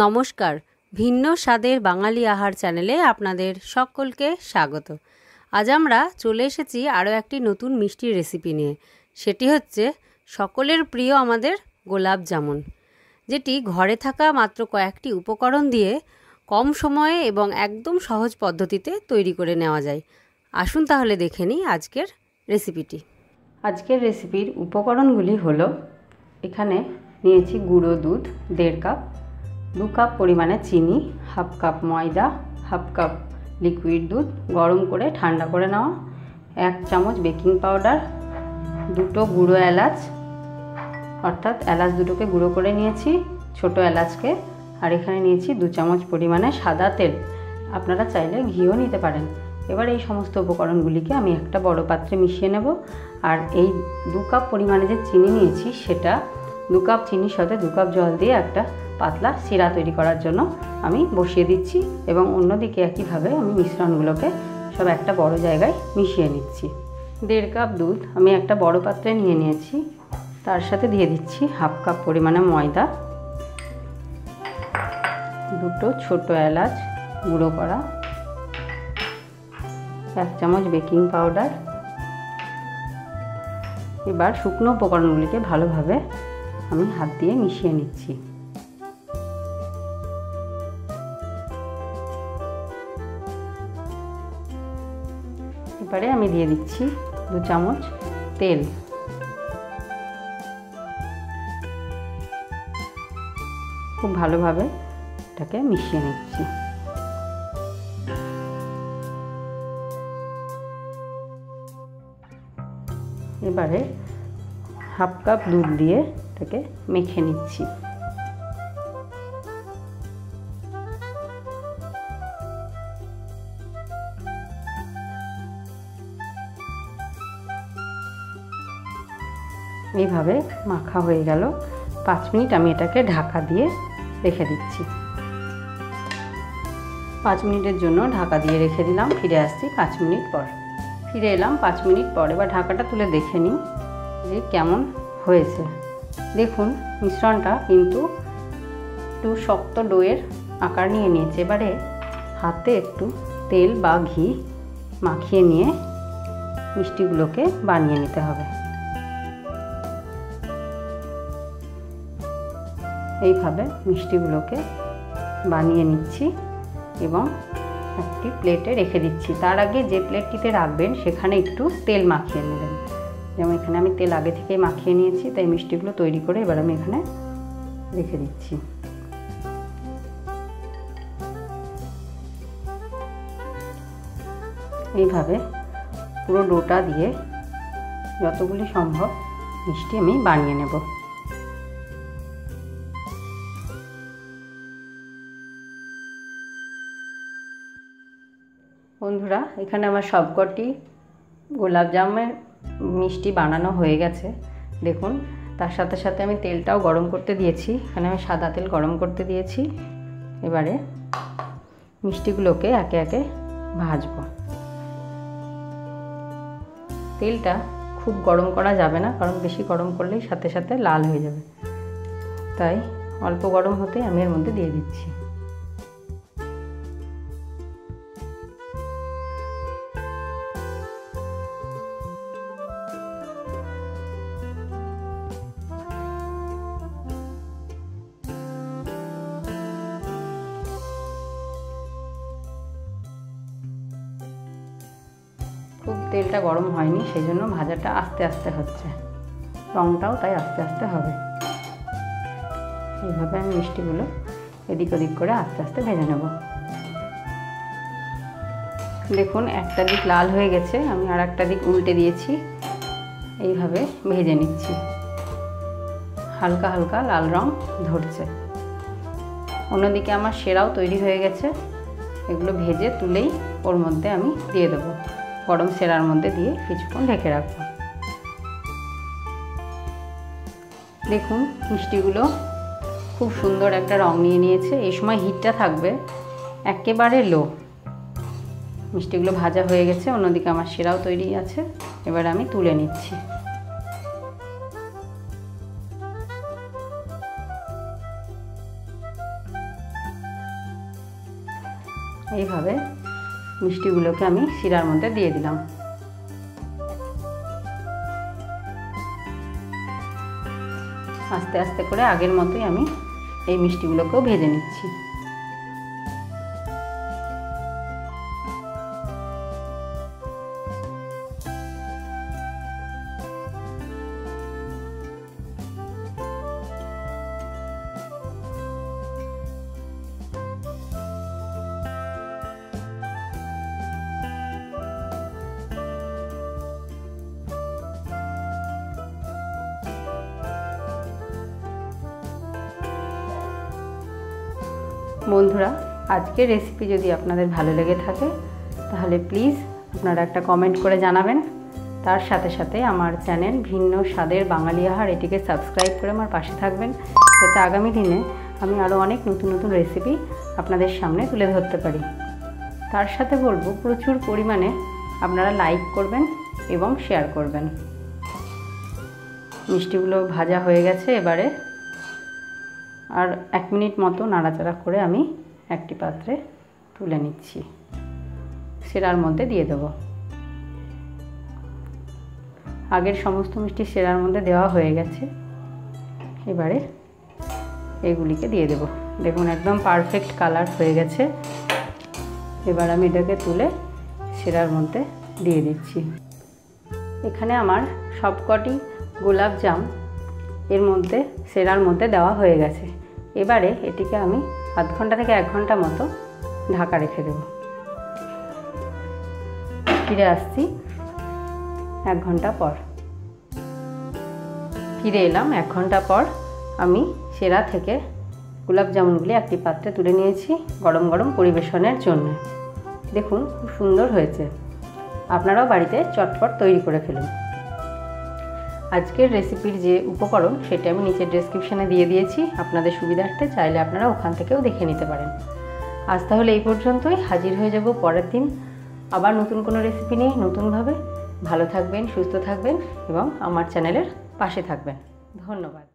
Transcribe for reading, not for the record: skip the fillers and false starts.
নমস্কার, ভিন্ন স্বাদের বাঙালি আহার চ্যানেলে আপনাদের সকলকে স্বাগত। আজ আমরা চলে এসেছি আরও একটি নতুন মিষ্টির রেসিপি নিয়ে। সেটি হচ্ছে সকলের প্রিয় আমাদের গোলাপ জামুন, যেটি ঘরে থাকা মাত্র কয়েকটি উপকরণ দিয়ে কম সময়ে এবং একদম সহজ পদ্ধতিতে তৈরি করে নেওয়া যায়। আসুন তাহলে দেখে নিই আজকের রেসিপিটি। আজকের রেসিপির উপকরণগুলি হলো, এখানে নিয়েছি গুঁড়ো দুধ 1.5 কাপ, 2 কাপ পরিমাণে চিনি, হাফ কাপ ময়দা, হাফ কাপ লিকুইড দুধ গরম করে ঠান্ডা করে নেওয়া, 1 চামচ বেকিং পাউডার, 2টো গুঁড়ো এলাচ, অর্থাৎ এলাচ দুটোকে গুঁড়ো করে নিয়েছি, ছোট এলাচকে, আর এখানে নিয়েছি 2 চামচ পরিমাণে সাদা তেল। আপনারা চাইলে ঘিও নিতে পারেন। এবার এই সমস্ত উপকরণগুলিকে আমি একটা বড় পাত্রে মিশিয়ে নেব। আর এই 2 কাপ পরিমাণে যে চিনি নিয়েছি, সেটা 2 কাপ চিনির সাথে 2 কাপ জল দিয়ে একটা পাতলা সিরা তৈরি করার জন্য আমি বসিয়ে দিচ্ছি, এবং অন্যদিকে একইভাবে আমি মিশ্রণগুলোকে সব একটা বড় জায়গায় মিশিয়ে নিচ্ছি। 1.5 কাপ দুধ আমি একটা বড় পাত্রে নিয়ে নিয়েছি, তার সাথে দিয়ে দিচ্ছি হাফ কাপ পরিমাণে ময়দা, 2টো ছোট এলাচ গুঁড়ো করা, 1 চামচ বেকিং পাউডার। এবার শুকনো উপকরণগুলিকে ভালোভাবে আমি হাত দিয়ে মিশিয়ে নিচ্ছি। এবারে আমি দিয়ে দিচ্ছি 2 চামচ তেল। খুব ভালোভাবে এটাকে মিশিয়ে নিচ্ছি। এবারে হাফ কাপ দুধ দিয়ে এটাকে মেখে নিচ্ছি। এইভাবে মাখা হয়ে গেল। 5 মিনিট আমি এটাকে ঢাকা দিয়ে রেখে দিচ্ছি। 5 মিনিটের জন্য ঢাকা দিয়ে রেখে দিলাম। ফিরে আসছি 5 মিনিট পর। ফিরে এলাম 5 মিনিট পর। এবার ঢাকাটা তুলে দেখে নিই যে কেমন হয়েছে। দেখুন, মিশ্রণটা কিন্তু একটু শক্ত ডোয়ের আকার নিয়ে নিয়েছে। এবারে হাতে একটু তেল বা ঘি মাখিয়ে নিয়ে মিষ্টিগুলোকে বানিয়ে নিতে হবে। এইভাবে মিষ্টিগুলোকে বানিয়ে নিচ্ছি এবং একটি প্লেটে রেখে দিচ্ছি। তার আগে যে প্লেটটিতে রাখবেন সেখানে একটু তেল মাখিয়ে নেবেন। যেমন এখানে আমি তেল আগে থেকেই মাখিয়ে নিয়েছি, তাই মিষ্টিগুলো তৈরি করে এবার আমি এখানে রেখে দিচ্ছি। এইভাবে পুরো ডোটা দিয়ে যতগুলি সম্ভব মিষ্টি আমি বানিয়ে নেব। বন্ধুরা, এখানে আমার সবকটি গোলাপ জামের মিষ্টি বানানো হয়ে গেছে। দেখুন, তার সাথে সাথে আমি তেলটাও গরম করতে দিয়েছি। এখানে আমি সাদা তেল গরম করতে দিয়েছি। এবারে মিষ্টিগুলোকে একে একে ভাজবো। তেলটা খুব গরম করা যাবে না, কারণ বেশি গরম করলেই সাথে সাথে লাল হয়ে যাবে। তাই অল্প গরম হতেই আমি এর মধ্যে দিয়ে দিচ্ছি। খুব তেলটা গরম হয়নি, সেই জন্য ভাজাটা আস্তে আস্তে হচ্ছে, রঙটাও তাই আস্তে আস্তে হবে। এইভাবে আমি মিষ্টিগুলো এদিক ওদিক করে আস্তে আস্তে ভেজে নেব। দেখুন, একটা দিক লাল হয়ে গেছে, আমি আর একটা দিক উল্টে দিয়েছি। এইভাবে ভেজে নিচ্ছি। হালকা হালকা লাল রং ধরছে। অন্যদিকে আমার সেরাও তৈরি হয়ে গেছে। এগুলো ভেজে তুলেই ওর মধ্যে আমি দিয়ে দেবো। গরম সেরার মধ্যে দিয়ে কিছুক্ষণ ঢেকে রাখবো। দেখুন, মিষ্টিগুলো খুব সুন্দর একটা রং নিয়ে নিয়েছে। এই সময় হিটটা থাকবে একেবারে লো। মিষ্টিগুলো ভাজা হয়ে গেছে, অন্যদিকে আমার সেরাও তৈরি আছে। এবার আমি তুলে নিচ্ছি। এইভাবে মিষ্টিগুলোকে আমি শিরার মধ্যে দিয়ে দিলাম। আস্তে আস্তে করে আগের মতোই আমি এই মিষ্টিগুলোকেও ভেজে নিচ্ছি। বন্ধুরা, আজকের রেসিপি যদি আপনাদের ভালো লেগে থাকে তাহলে প্লিজ আপনারা একটা কমেন্ট করে জানাবেন। তার সাথে সাথে আমার চ্যানেল ভিন্ন স্বাদের বাঙালি আহার এটিকে সাবস্ক্রাইব করে আমার পাশে থাকবেন, যাতে আগামী দিনে আমি আরও অনেক নতুন নতুন রেসিপি আপনাদের সামনে তুলে ধরতে পারি। তার সাথে বলবো প্রচুর পরিমাণে আপনারা লাইক করবেন এবং শেয়ার করবেন। মিষ্টিগুলো ভাজা হয়ে গেছে, এবারে আর 1 মিনিট মতো নাড়াচাড়া করে আমি একটি পাত্রে তুলে নিচ্ছি, শিরার মধ্যে দিয়ে দেব। আগের সমস্ত মিষ্টি শিরার মধ্যে দেওয়া হয়ে গেছে, এবারে এগুলিকে দিয়ে দেব। দেখুন একদম পারফেক্ট কালার হয়ে গেছে। এবার আমি এটাকে তুলে শিরার মধ্যে দিয়ে দিচ্ছি। এখানে আমার সবকটি গোলাপ জাম এর মধ্যে শিরার মধ্যে দেওয়া হয়ে গেছে। এবারে এটিকে আমি আধ ঘন্টা থেকে 1 ঘন্টা মতো ঢাকা রেখে দেব। ফিরে আসছি 1 ঘন্টা পর। ফিরে এলাম 1 ঘন্টা পর। আমি শিরা থেকে গোলাপ জামুনগুলি একটি পাত্রে তুলে নিয়েছি গরম গরম পরিবেশনের জন্য। দেখুন খুব সুন্দর হয়েছে। আপনারাও বাড়িতে চটপট তৈরি করে ফেলুন। আজকের রেসিপির যে উপকরণ সেটা আমি নিচের ডেসক্রিপশানে দিয়ে দিয়েছি, আপনাদের সুবিধার্থে চাইলে আপনারা ওখান থেকেও দেখে নিতে পারেন। আজ তাহলে এই পর্যন্তই। হাজির হয়ে যাব পরের দিন আবার নতুন কোনো রেসিপি নিয়ে নতুনভাবে। ভালো থাকবেন, সুস্থ থাকবেন এবং আমার চ্যানেলের পাশে থাকবেন। ধন্যবাদ।